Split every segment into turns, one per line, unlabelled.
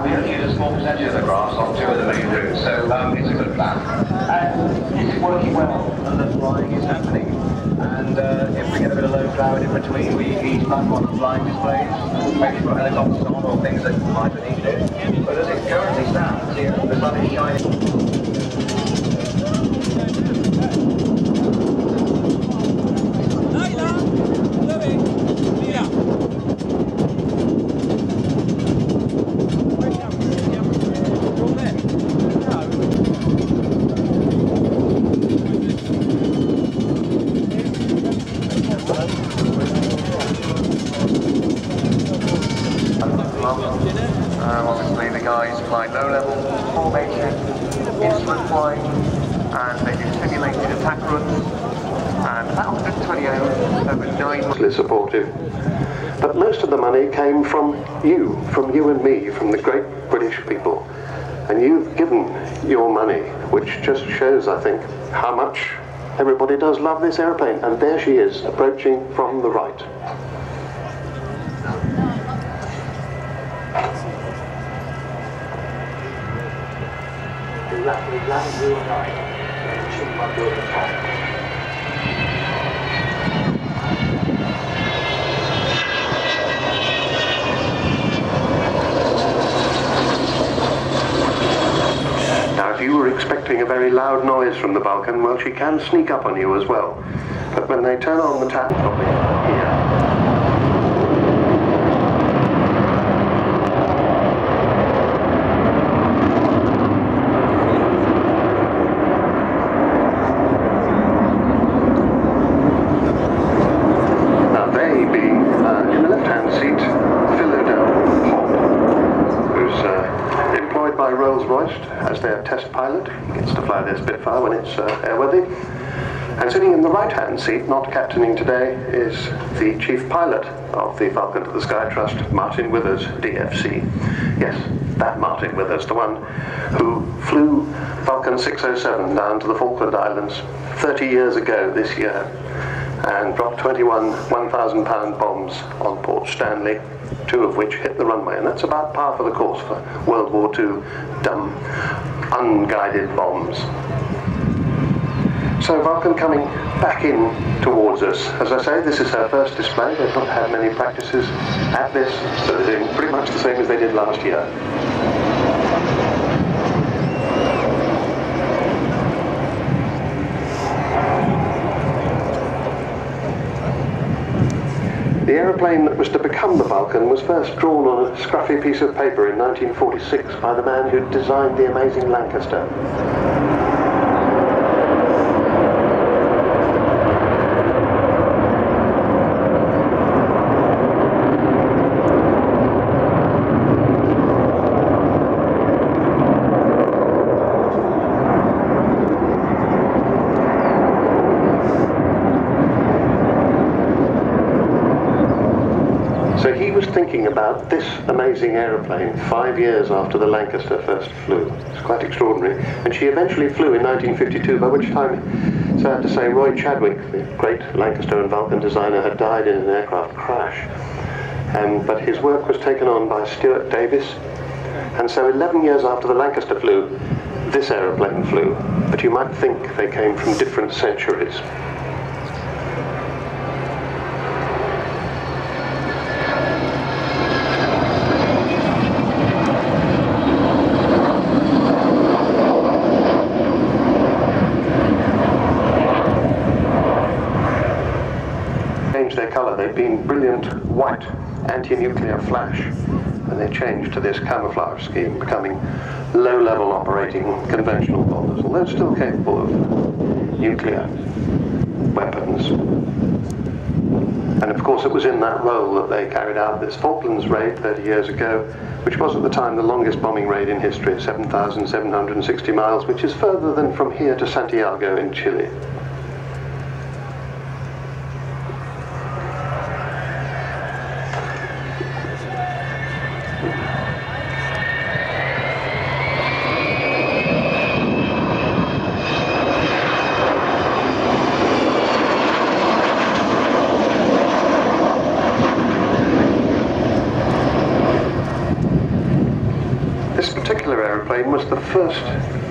We only use a small percentage of the grass on two of the main routes, so it's a good plan. And it's working well, and the flying is happening. And if we get a bit of low cloud in between, we ease back on the flying displays, maybe put helicopters on or things that might be needed. But as it currently stands, you know, the sun is shining. Obviously the guys fly low-level formation, instrument flying, and they do simulated attack runs, and about 120 hours over 9 months. Supportive. But most of the money came from you and me, from the great British people. And you've given your money, which just shows, I think, how much everybody does love this aeroplane. And there she is, approaching from the right. Now, if you were expecting a very loud noise from the Vulcan, well, she can sneak up on you as well. But when they turn on the tap, probably here. As their test pilot. He gets to fly their Spitfire when it's airworthy. And sitting in the right-hand seat, not captaining today, is the chief pilot of the Vulcan to the Sky Trust, Martin Withers, DFC. Yes, that Martin Withers, the one who flew Vulcan 607 down to the Falkland Islands 30 years ago this year and dropped 21 1,000-pound bombs on Port Stanley, 2 of which hit the runway, and that's about par for the course for World War II dumb, unguided bombs. So Vulcan coming back in towards us. As I say, this is her first display. They've not had many practices at this, so they're doing pretty much the same as they did last year. The aeroplane that was to become the Vulcan was first drawn on a scruffy piece of paper in 1946 by the man who designed the amazing Lancaster. thinking about this amazing aeroplane 5 years after the Lancaster first flew. It's quite extraordinary. And she eventually flew in 1952, by which time, sad to say, Roy Chadwick, the great Lancaster and Vulcan designer, had died in an aircraft crash. But his work was taken on by Stuart Davis, and so 11 years after the Lancaster flew, this aeroplane flew. But you might think they came from different centuries. Their colour. They've been brilliant white anti-nuclear flash, and they changed to this camouflage scheme, becoming low-level operating conventional bombers, although still capable of nuclear weapons. And of course it was in that role that they carried out this Falklands raid 30 years ago, which was at the time the longest bombing raid in history, 7,760 miles, which is further than from here to Santiago in Chile. This particular aeroplane was the first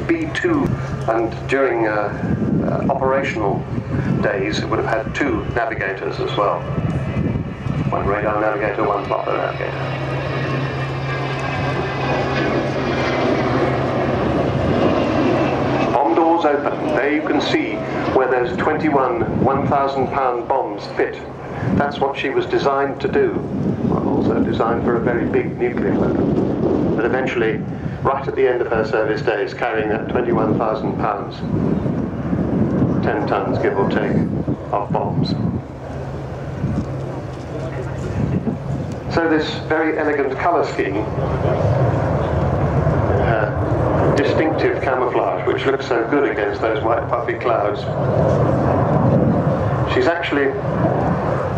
B-2, and during operational days it would have had 2 navigators as well. One radar navigator, one plotter navigator. Bomb doors open. There you can see where those 21 1,000-pound bombs fit. That's what she was designed to do. Well, also designed for a very big nuclear weapon. But eventually, right at the end of her service days, carrying that 21,000 pounds, 10 tons, give or take, of bombs. So this very elegant colour scheme, distinctive camouflage, which looks so good against those white puffy clouds.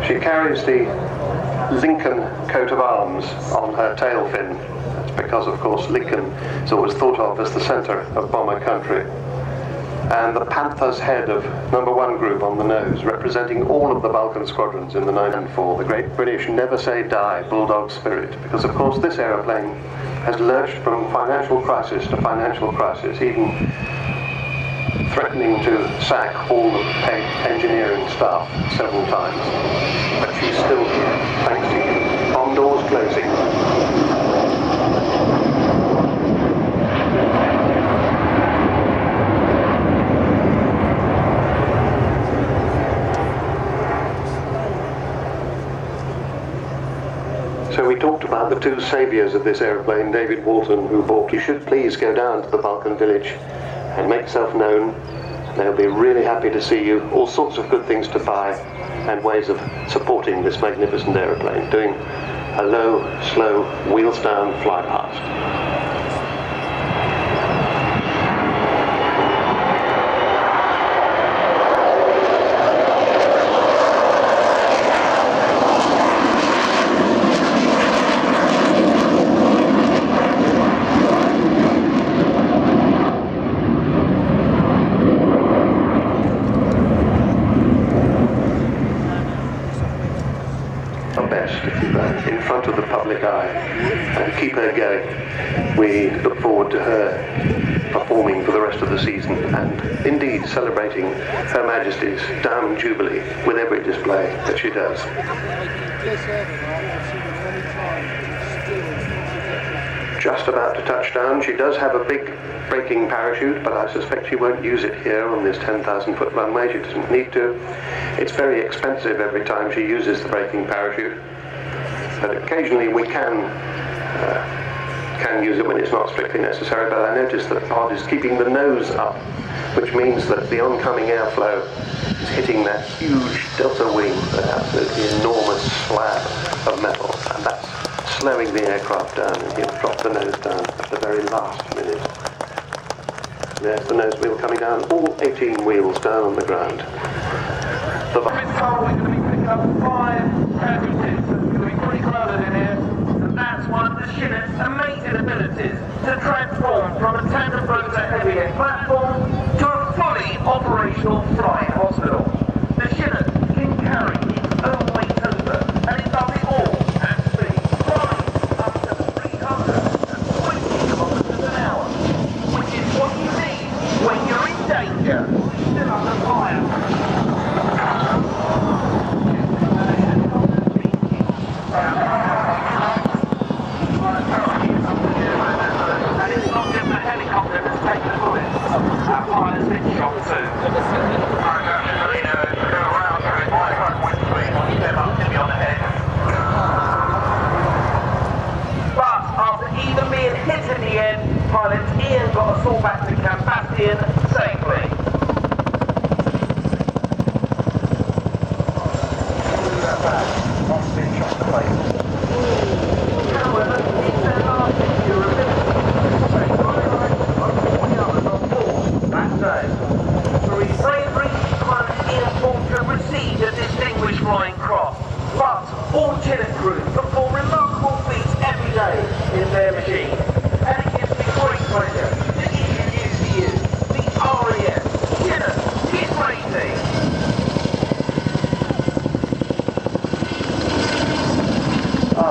She carries the Lincoln coat of arms on her tail fin. That's because, of course, Lincoln is always thought of as the centre of bomber country. And the panther's head of number 1 group on the nose, representing all of the Vulcan squadrons in the 994, the great British never say die bulldog spirit, because of course this aeroplane has lurched from financial crisis to financial crisis, even threatening to sack all the paid engineering staff several times. But she's still here, thanks to you. Bomb doors closing. So we talked about the 2 saviours of this aeroplane, David Walton, who bought, you should please go down to the Vulcan village and make yourself known. They'll be really happy to see you. All sorts of good things to buy and ways of supporting this magnificent aeroplane, doing a low, slow, wheels down fly past. In front of the public eye and keep her going. We look forward to her performing for the rest of the season and indeed celebrating Her Majesty's Diamond Jubilee with every display that she does. Just about to touch down. She does have a big braking parachute, but I suspect she won't use it here on this 10,000-foot runway. She doesn't need to. It's very expensive every time she uses the braking parachute. But occasionally we can use it when it's not strictly necessary, but I noticed that the pod is keeping the nose up, which means that the oncoming airflow is hitting that huge delta wing, that absolutely enormous slab of metal, and that's slowing the aircraft down, and he'll drop the nose down at the very last minute. There's the nose wheel coming down, all 18 wheels down on the ground. We're going to be picking up 5 casualties. It's going to be pretty crowded in here.
amazing abilities to transform from a tandem rotor heavy-end platform to a fully operational flying hospital. The Chinook can carry its own weight over, and it does it all at speed, flying up to 320 kilometers an hour, which is what you need when you're in danger, still under fire. And it's not just the helicopter that's taken the bullets. Our pilot's been shot too. But after even being hit in the end, pilot Ian got us all back to Camp Bastion safely. However, it's their last durability. That day. For his bravery, pilot Ian Vulcan received a distinguished Flying Cross. But all Chinook crews perform remarkable feats every day in their machine. And it gives me great pleasure to introduce to you the RAF Chinook Kit Rating.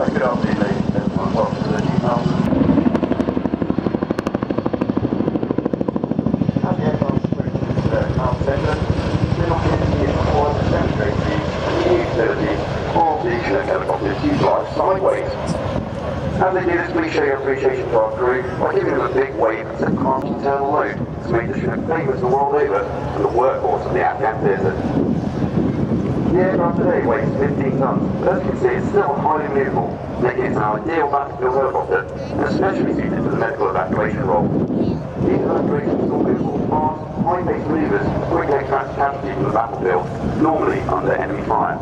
Good afternoon, ladies and gentlemen. Welcome to the 2000. As the aircraft approaches our session, we're not going to be required to demonstrate the new utility of the Chinook helicopters to fly sideways. As they do this, please show your appreciation to our crew by giving them a big wave and some calm internal load to make the Chinook famous the world over and the workhorse of the Afghan desert. The aircraft today weighs 15 tons, but as you can see, it's still highly movable, making it an ideal battlefield helicopter, and especially suited for the medical evacuation role. These evacuations are movable, fast, high-paced maneuvers quickly extract casualties from the battlefield, normally under enemy fire.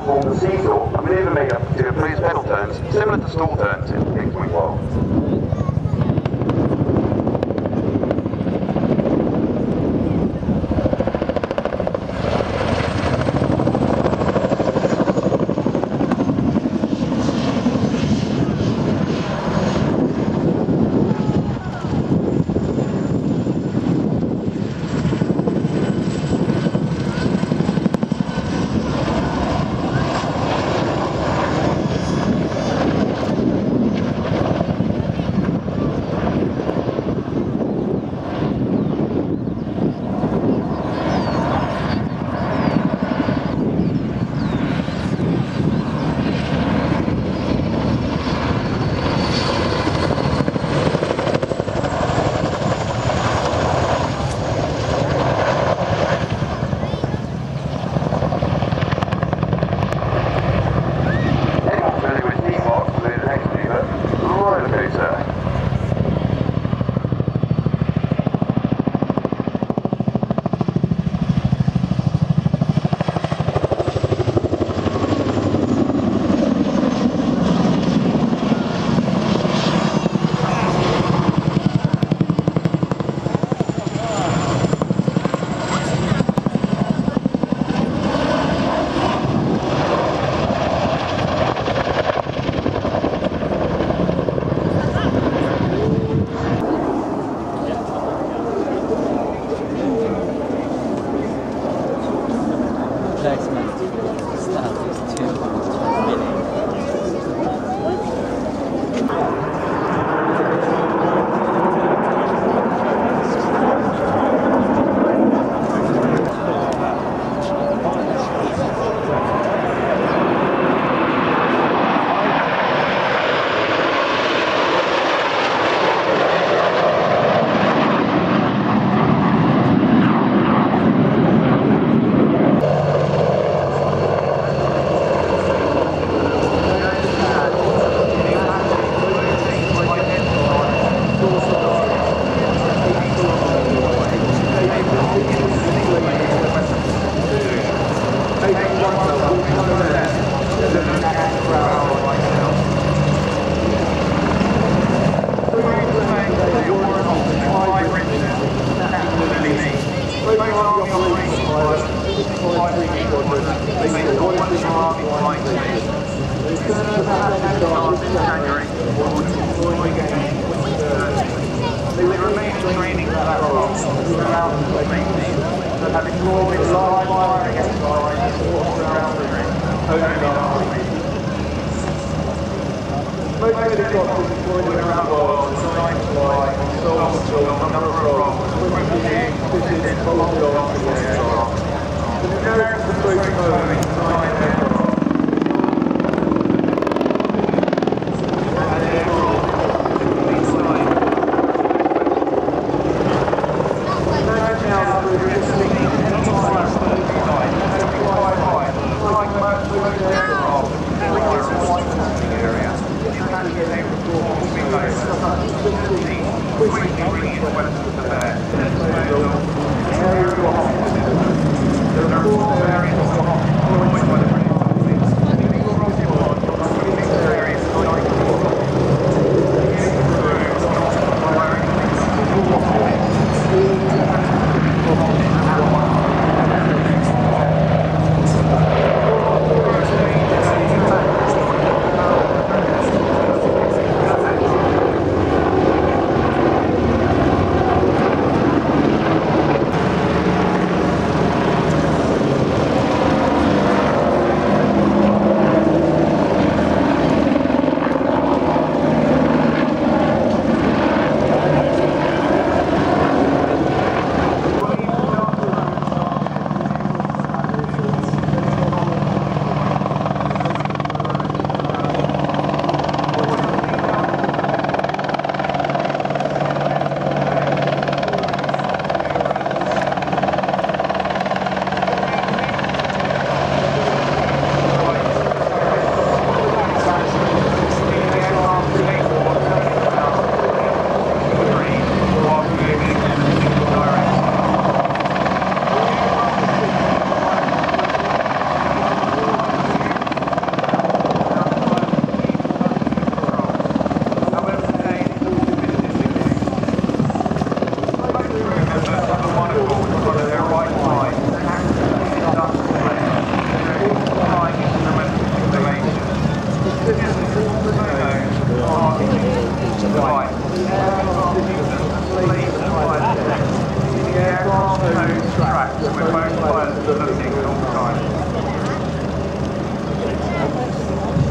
Form the seesaw, a maneuver made up to please pedal turns, similar to stall turns in the fixed-wing world.
They remain training for that role throughout the safety, have deployed live firing exercises around the ring over the last week. Most helicopters deployed around the world are designed to fly on solid a number of roles, fitted, folded onto the aircraft. The Americans approach Boeing designed aircraft.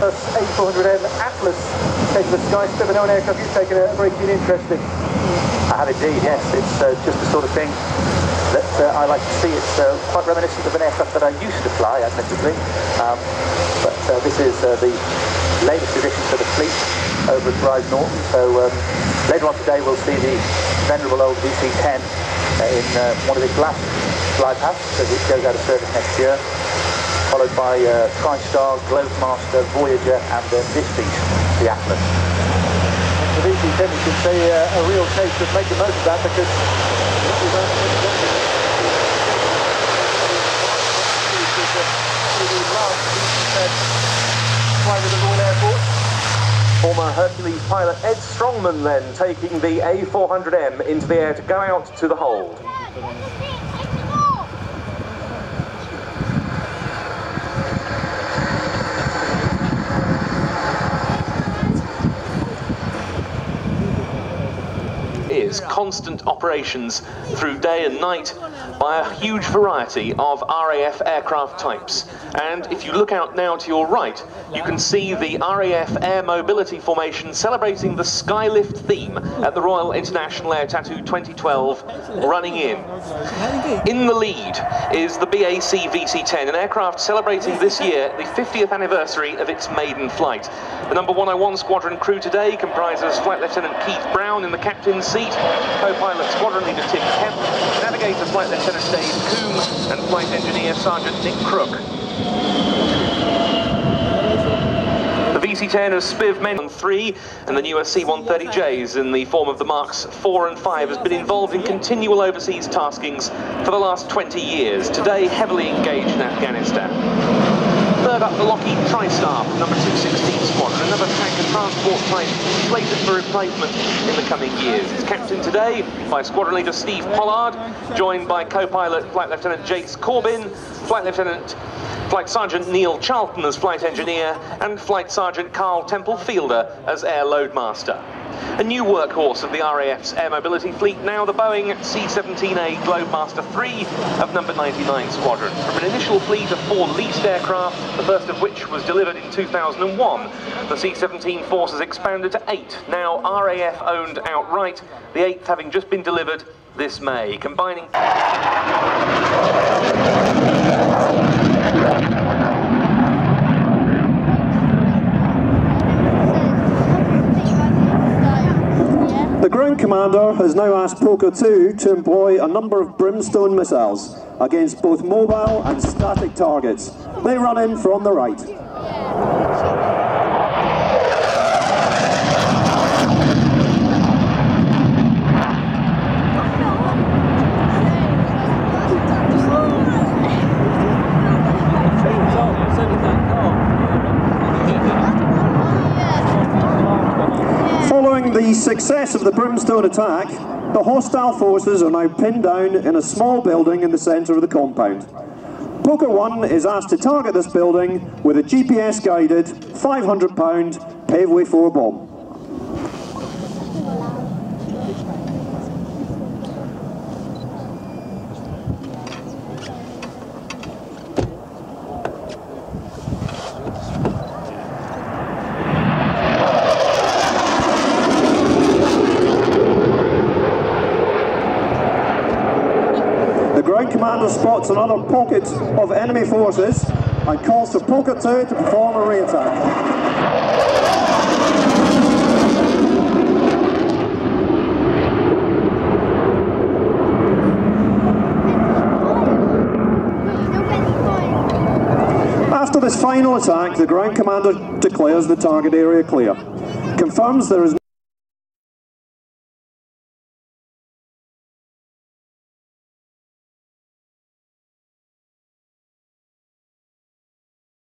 H-V700 Atlas taking the Sky Stripper, known aircraft you've taken a very keen interest in. I have indeed, yes. It's just the sort of thing that I like to see. It's quite reminiscent of an aircraft that I used to fly, admittedly. But this is the latest addition to the fleet over at Rise Norton. So later on today we'll see the venerable old VC-10 in one of its last flight paths as it goes out of service next year, followed by TriStar, Globemaster, Voyager, and then this piece, the Atlas. The VC-10, you can say a real case of making most of that, because
former Hercules pilot Ed Strongman then taking the A400M into the air to go out to the hold. Is constant operations through day and night by a huge variety of RAF aircraft types. And if you look out now to your right, you can see the RAF Air Mobility Formation celebrating the Skylift theme at the Royal International Air Tattoo 2012 running in. In the lead is the BAC VC-10, an aircraft celebrating this year the 50th anniversary of its maiden flight. The number 101 squadron crew today comprises Flight Lieutenant Keith Brown in the captain's seat, co-pilot squadron leader Tim Kemp, navigator Flight Lieutenant Dave Coombe, and flight engineer Sergeant Nick Crook. The VC-10 has Spiv Men 3, and the newer C-130Js in the form of the Marks 4 and 5 has been involved in continual overseas taskings for the last 20 years, today heavily engaged in Afghanistan. Third up, the Lockheed TriStar, number 216 Squadron, another tank and transport type slated for replacement in the coming years. It's captained today by Squadron Leader Steve Pollard, joined by co-pilot Flight Lieutenant Jace Corbin, Flight Sergeant Neil Charlton as Flight Engineer, and Flight Sergeant Carl Temple Fielder as Air Loadmaster. A new workhorse of the RAF's air mobility fleet, now the Boeing C-17A Globemaster III of number 99 Squadron. From an initial fleet of 4 leased aircraft, the first of which was delivered in 2001, the C-17 force has expanded to 8, now RAF owned outright, the 8th having just been delivered this May, combining...
The ground commander has now asked Poker 2 to employ a number of brimstone missiles against both mobile and static targets. They run in from the right. Following the success of the brimstone attack, the hostile forces are now pinned down in a small building in the centre of the compound. Poker 1 is asked to target this building with a GPS-guided £500 Paveway 4 bomb. The ground commander spots another pocket of enemy forces and calls for Poker 2 to perform a re-attack. After this final attack, the ground commander declares the target area clear. Confirms there is